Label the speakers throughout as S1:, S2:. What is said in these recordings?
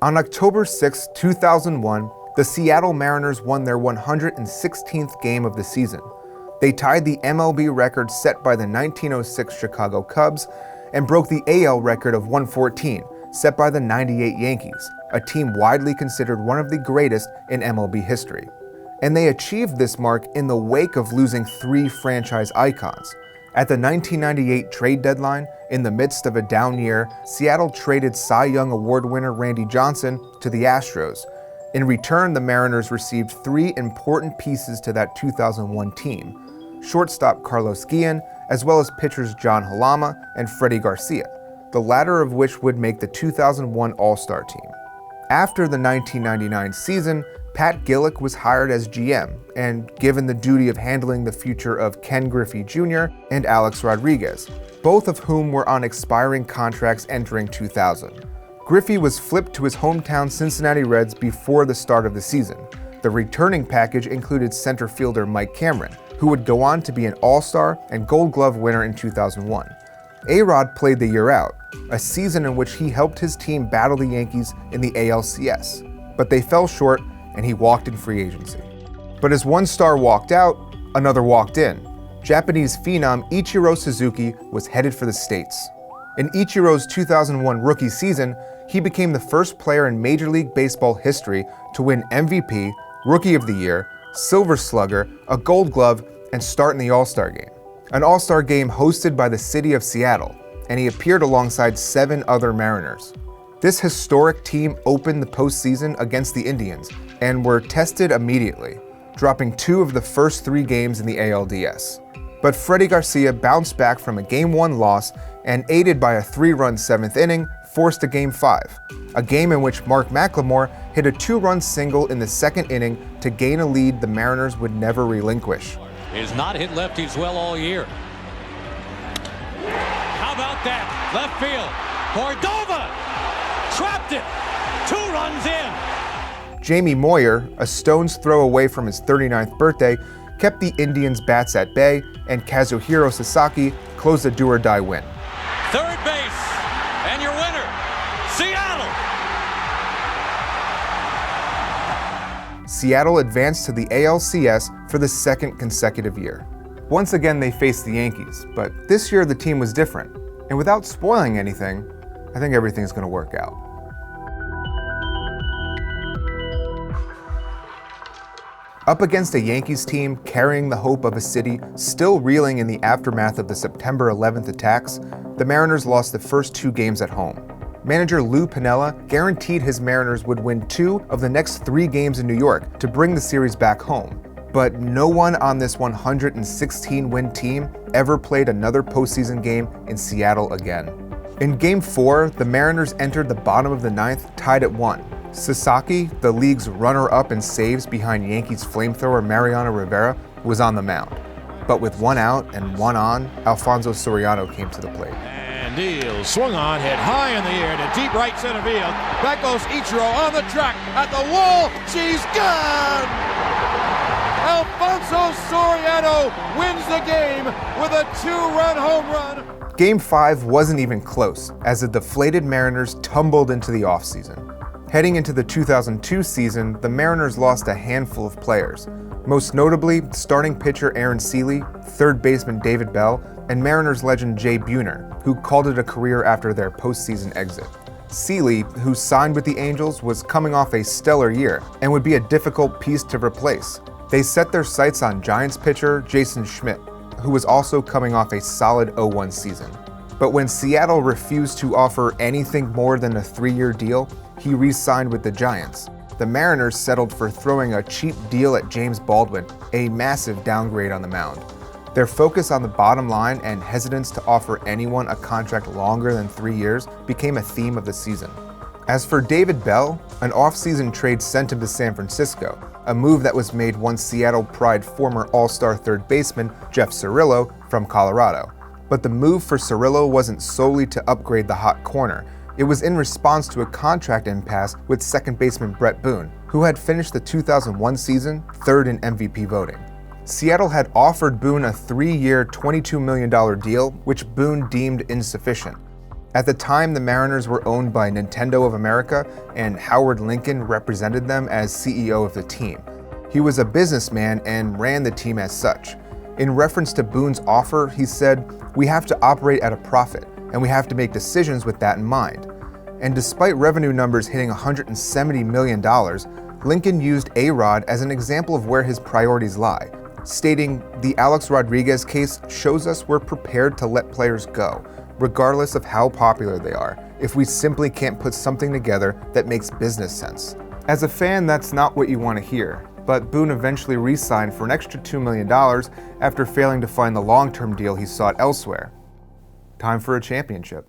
S1: On October 6, 2001, the Seattle Mariners won their 116th game of the season. They tied the MLB record set by the 1906 Chicago Cubs and broke the AL record of 114, set by the '98 Yankees, a team widely considered one of the greatest in MLB history. And they achieved this mark in the wake of losing 3 franchise icons. At the 1998 trade deadline, in the midst of a down year, Seattle traded Cy Young Award winner Randy Johnson to the Astros. In return, the Mariners received 3 important pieces to that 2001 team: shortstop Carlos Guillen, as well as pitchers John Halama and Freddie Garcia, the latter of which would make the 2001 All-Star team. After the 1999 season, Pat Gillick was hired as GM and given the duty of handling the future of Ken Griffey Jr. and Alex Rodriguez, both of whom were on expiring contracts entering 2000. Griffey was flipped to his hometown Cincinnati Reds before the start of the season. The returning package included center fielder Mike Cameron, who would go on to be an All-Star and Gold Glove winner in 2001. A-Rod played the year out, a season in which he helped his team battle the Yankees in the ALCS, but they fell short and he walked in free agency. But as one star walked out, another walked in. Japanese phenom Ichiro Suzuki was headed for the States. In Ichiro's 2001 rookie season, he became the first player in Major League Baseball history to win MVP, Rookie of the Year, Silver Slugger, a Gold Glove, and start in the All-Star Game. An All-Star Game hosted by the city of Seattle, and he appeared alongside 7 other Mariners. This historic team opened the postseason against the Indians and were tested immediately, dropping 2 of the first 3 games in the ALDS. But Freddie Garcia bounced back from a Game 1 loss and, aided by a 3-run 7th inning, forced a Game 5, a game in which Mark McLemore hit a 2-run single in the 2nd inning to gain a lead the Mariners would never relinquish.
S2: Is not hit lefties well all year. How about that? Left field. Cordova trapped it. 2 runs in.
S1: Jamie Moyer, a stone's throw away from his 39th birthday, kept the Indians' bats at bay, and Kazuhiro Sasaki closed a do-or-die win.
S2: Third base, and your winner, Seattle.
S1: Seattle advanced to the ALCS for the 2nd consecutive year. Once again, they faced the Yankees, but this year the team was different. And without spoiling anything, I think everything's going to work out. Up against a Yankees team carrying the hope of a city still reeling in the aftermath of the September 11th attacks, the Mariners lost the first 2 games at home. Manager Lou Piniella guaranteed his Mariners would win 2 of the next 3 games in New York to bring the series back home. But no one on this 116-win team ever played another postseason game in Seattle again. In Game 4, the Mariners entered the bottom of the 9th tied at 1. Sasaki, the league's runner-up in saves behind Yankees flamethrower Mariano Rivera, was on the mound. But with 1 out and 1 on, Alfonso Soriano came to the plate.
S3: And deals, swung on, hit high in the air to deep right center field. Back goes Ichiro on the track, at the wall, she's gone! Alfonso Soriano wins the game with a 2-run home run.
S1: Game 5 wasn't even close, as the deflated Mariners tumbled into the offseason. Heading into the 2002 season, the Mariners lost a handful of players, most notably starting pitcher Aaron Seeley, third baseman David Bell, and Mariners legend Jay Buhner, who called it a career after their postseason exit. Seeley, who signed with the Angels, was coming off a stellar year and would be a difficult piece to replace. They set their sights on Giants pitcher Jason Schmidt, who was also coming off a solid 0-1 season. But when Seattle refused to offer anything more than a 3-year deal, he re-signed with the Giants. The Mariners settled for throwing a cheap deal at James Baldwin, a massive downgrade on the mound. Their focus on the bottom line and hesitance to offer anyone a contract longer than 3 years became a theme of the season. As for David Bell, an off-season trade sent him to San Francisco, a move that was made once Seattle pried former All-Star third baseman Jeff Cirillo from Colorado. But the move for Cirillo wasn't solely to upgrade the hot corner. It was in response to a contract impasse with second baseman Brett Boone, who had finished the 2001 season third in MVP voting. Seattle had offered Boone a 3-year, $22 million deal, which Boone deemed insufficient. At the time, the Mariners were owned by Nintendo of America, and Howard Lincoln represented them as CEO of the team. He was a businessman and ran the team as such. In reference to Boone's offer, he said, "We have to operate at a profit, and we have to make decisions with that in mind." And despite revenue numbers hitting $170 million, Lincoln used A-Rod as an example of where his priorities lie, stating, "The Alex Rodriguez case shows us we're prepared to let players go, regardless of how popular they are, if we simply can't put something together that makes business sense." As a fan, that's not what you want to hear, but Boone eventually re-signed for an extra $2 million after failing to find the long-term deal he sought elsewhere. Time for a championship.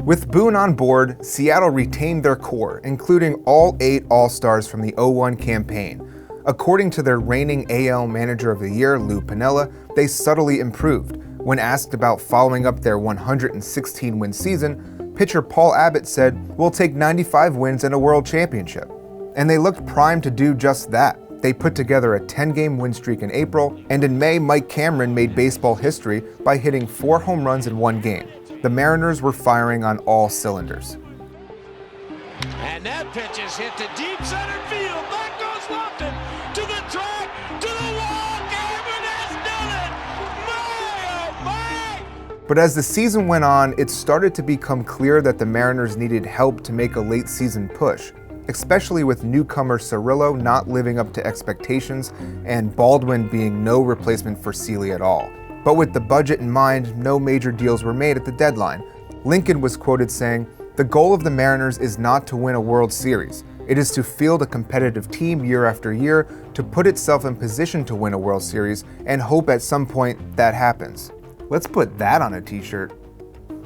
S1: With Boone on board, Seattle retained their core, including all 8 All-Stars from the 0-1 campaign. According to their reigning AL Manager of the Year, Lou Piniella, they subtly improved. When asked about following up their 116-win season, pitcher Paul Abbott said, "We'll take 95 wins and a world championship." And they looked primed to do just that. They put together a 10-game win streak in April, and in May, Mike Cameron made baseball history by hitting 4 home runs in 1 game. The Mariners were firing on all cylinders.
S2: And that pitch is hit to deep center field. Back goes Lofton to the track, to the wall. Cameron has done it. My, oh my!
S1: But as the season went on, it started to become clear that the Mariners needed help to make a late season push, especially with newcomer Cirillo not living up to expectations and Baldwin being no replacement for Seeley at all. But with the budget in mind, no major deals were made at the deadline. Lincoln was quoted saying, "The goal of the Mariners is not to win a World Series. It is to field a competitive team year after year, to put itself in position to win a World Series, and hope at some point that happens." Let's put that on a t-shirt.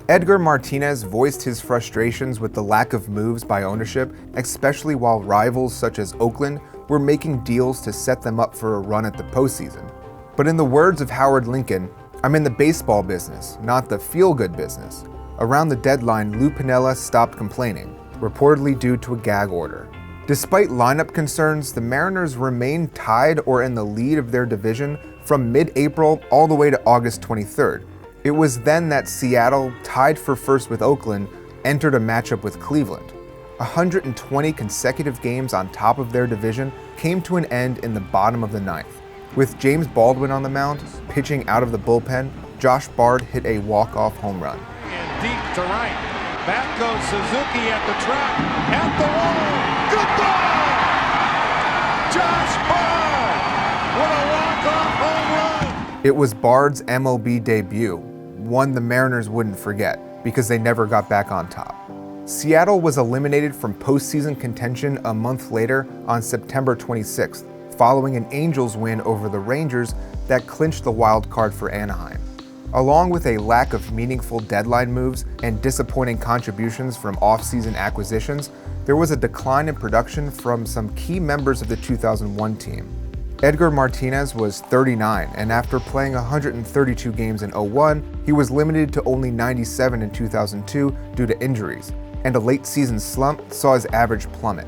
S1: Edgar Martinez voiced his frustrations with the lack of moves by ownership, especially while rivals such as Oakland were making deals to set them up for a run at the postseason. But in the words of Howard Lincoln, "I'm in the baseball business, not the feel-good business." Around the deadline, Lou Piniella stopped complaining, reportedly due to a gag order. Despite lineup concerns, the Mariners remained tied or in the lead of their division from mid-April all the way to August 23rd. It was then that Seattle, tied for first with Oakland, entered a matchup with Cleveland. 120 consecutive games on top of their division came to an end in the bottom of the 9th. With James Baldwin on the mound, pitching out of the bullpen, Josh Bard hit a walk-off home run.
S3: And deep to right. Back goes Suzuki at the track, at the wall. Goodbye! Josh Bard with a walk-off home run.
S1: It was Bard's MLB debut, one the Mariners wouldn't forget because they never got back on top. Seattle was eliminated from postseason contention a month later on September 26th, following an Angels win over the Rangers that clinched the wild card for Anaheim. Along with a lack of meaningful deadline moves and disappointing contributions from off-season acquisitions, there was a decline in production from some key members of the 2001 team. Edgar Martinez was 39, and after playing 132 games in 2001, he was limited to only 97 in 2002 due to injuries, and a late-season slump saw his average plummet.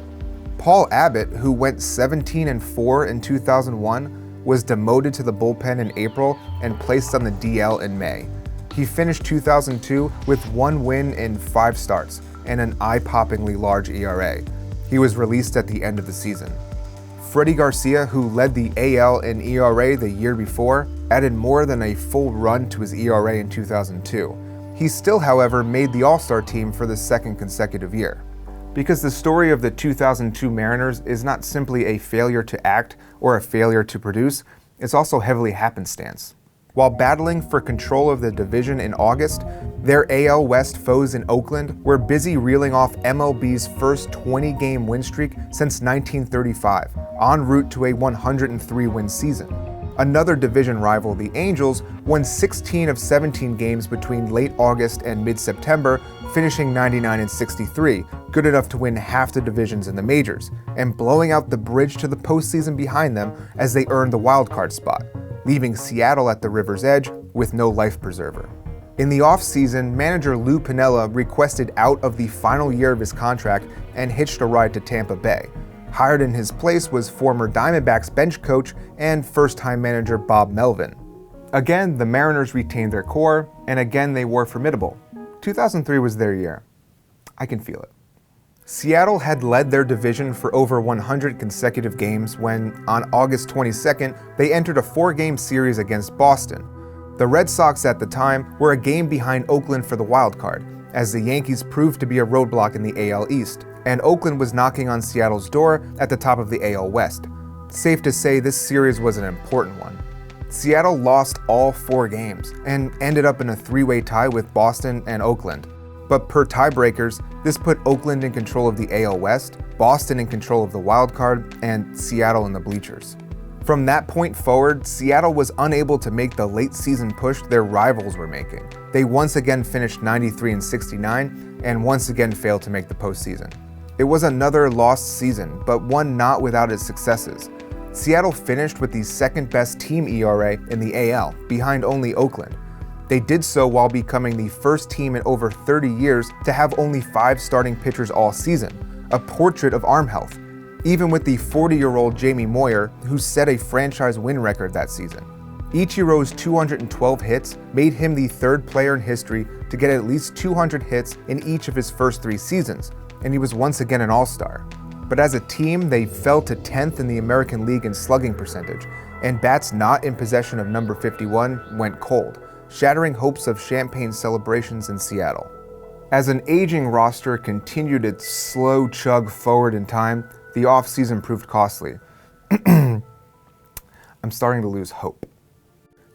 S1: Paul Abbott, who went 17-4 in 2001, was demoted to the bullpen in April and placed on the DL in May. He finished 2002 with 1 win in 5 starts and an eye-poppingly large ERA. He was released at the end of the season. Freddie Garcia, who led the AL in ERA the year before, added more than a full run to his ERA in 2002. He still, however, made the All-Star team for the 2nd consecutive year. Because the story of the 2002 Mariners is not simply a failure to act or a failure to produce, it's also heavily happenstance. While battling for control of the division in August, their AL West foes in Oakland were busy reeling off MLB's first 20-game win streak since 1935, en route to a 103-win season. Another division rival, the Angels, won 16 of 17 games between late August and mid-September, finishing 99-63, good enough to win half the divisions in the majors, and blowing out the bridge to the postseason behind them as they earned the wildcard spot, leaving Seattle at the river's edge with no life preserver. In the offseason, manager Lou Piniella requested out of the final year of his contract and hitched a ride to Tampa Bay. Hired in his place was former Diamondbacks bench coach and first-time manager Bob Melvin. Again, the Mariners retained their core, and again they were formidable. 2003 was their year. I can feel it. Seattle had led their division for over 100 consecutive games when, on August 22nd, they entered a 4-game series against Boston. The Red Sox at the time were a game behind Oakland for the wild card, as the Yankees proved to be a roadblock in the AL East, and Oakland was knocking on Seattle's door at the top of the AL West. Safe to say this series was an important one. Seattle lost all 4 games and ended up in a 3-way tie with Boston and Oakland. But per tiebreakers, this put Oakland in control of the AL West, Boston in control of the wild card, and Seattle in the bleachers. From that point forward, Seattle was unable to make the late season push their rivals were making. They once again finished 93-69 and once again failed to make the postseason. It was another lost season, but one not without its successes. Seattle finished with the second best team ERA in the AL, behind only Oakland. They did so while becoming the first team in over 30 years to have only 5 starting pitchers all season, a portrait of arm health, even with the 40-year-old Jamie Moyer, who set a franchise win record that season. Ichiro's 212 hits made him the 3rd player in history to get at least 200 hits in each of his first 3 seasons, and he was once again an all-star. But as a team, they fell to 10th in the American League in slugging percentage, and bats not in possession of number 51 went cold, shattering hopes of champagne celebrations in Seattle. As an aging roster continued its slow chug forward in time, the offseason proved costly. I'm starting to lose hope.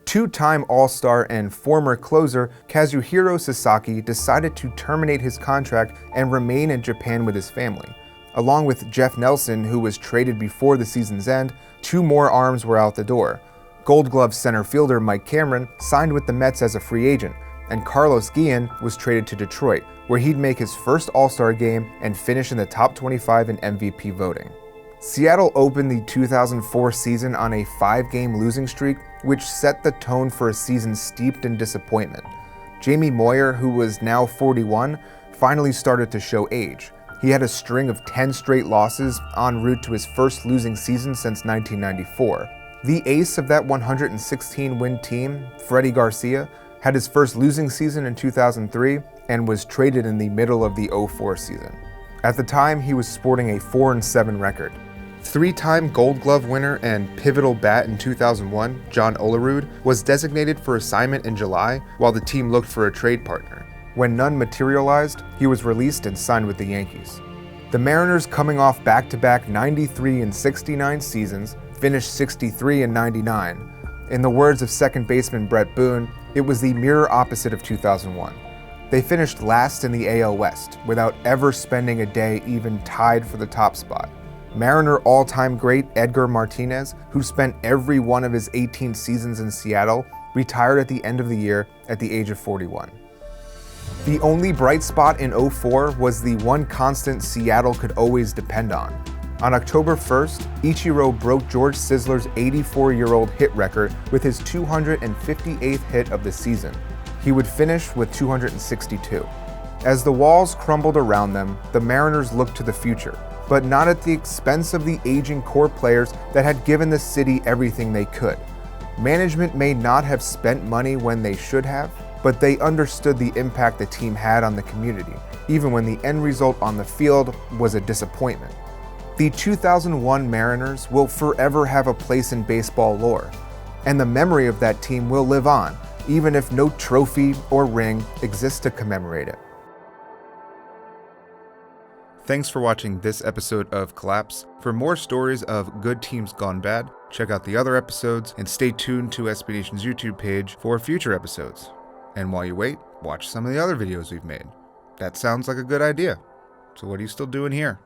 S1: 2-time All-Star and former closer Kazuhiro Sasaki decided to terminate his contract and remain in Japan with his family. Along with Jeff Nelson, who was traded before the season's end, 2 more arms were out the door. Gold Glove center fielder Mike Cameron signed with the Mets as a free agent, and Carlos Guillen was traded to Detroit, where he'd make his first All-Star game and finish in the top 25 in MVP voting. Seattle opened the 2004 season on a 5-game losing streak, which set the tone for a season steeped in disappointment. Jamie Moyer, who was now 41, finally started to show age. He had a string of 10 straight losses en route to his first losing season since 1994. The ace of that 116-win team, Freddie Garcia, had his first losing season in 2003 and was traded in the middle of the 2004 season. At the time, he was sporting a 4-7 record. 3-time Gold Glove winner and pivotal bat in 2001, John Olerud, was designated for assignment in July while the team looked for a trade partner. When none materialized, he was released and signed with the Yankees. The Mariners, coming off back-to-back 93-69 seasons, finished 63-99. In the words of second baseman Brett Boone, it was the mirror opposite of 2001. They finished last in the AL West without ever spending a day even tied for the top spot. Mariner all-time great Edgar Martinez, who spent every one of his 18 seasons in Seattle, retired at the end of the year at the age of 41. The only bright spot in 2004 was the one constant Seattle could always depend on. On October 1st, Ichiro broke George Sisler's 84-year-old hit record with his 258th hit of the season. He would finish with 262. As the walls crumbled around them, the Mariners looked to the future, but not at the expense of the aging core players that had given the city everything they could. Management may not have spent money when they should have, but they understood the impact the team had on the community, even when the end result on the field was a disappointment. The 2001 Mariners will forever have a place in baseball lore, and the memory of that team will live on, even if no trophy or ring exists to commemorate it. Thanks for watching this episode of Collapse. For more stories of good teams gone bad, check out the other episodes and stay tuned to SB Nation's YouTube page for future episodes. And while you wait, watch some of the other videos we've made. That sounds like a good idea. So what are you still doing here?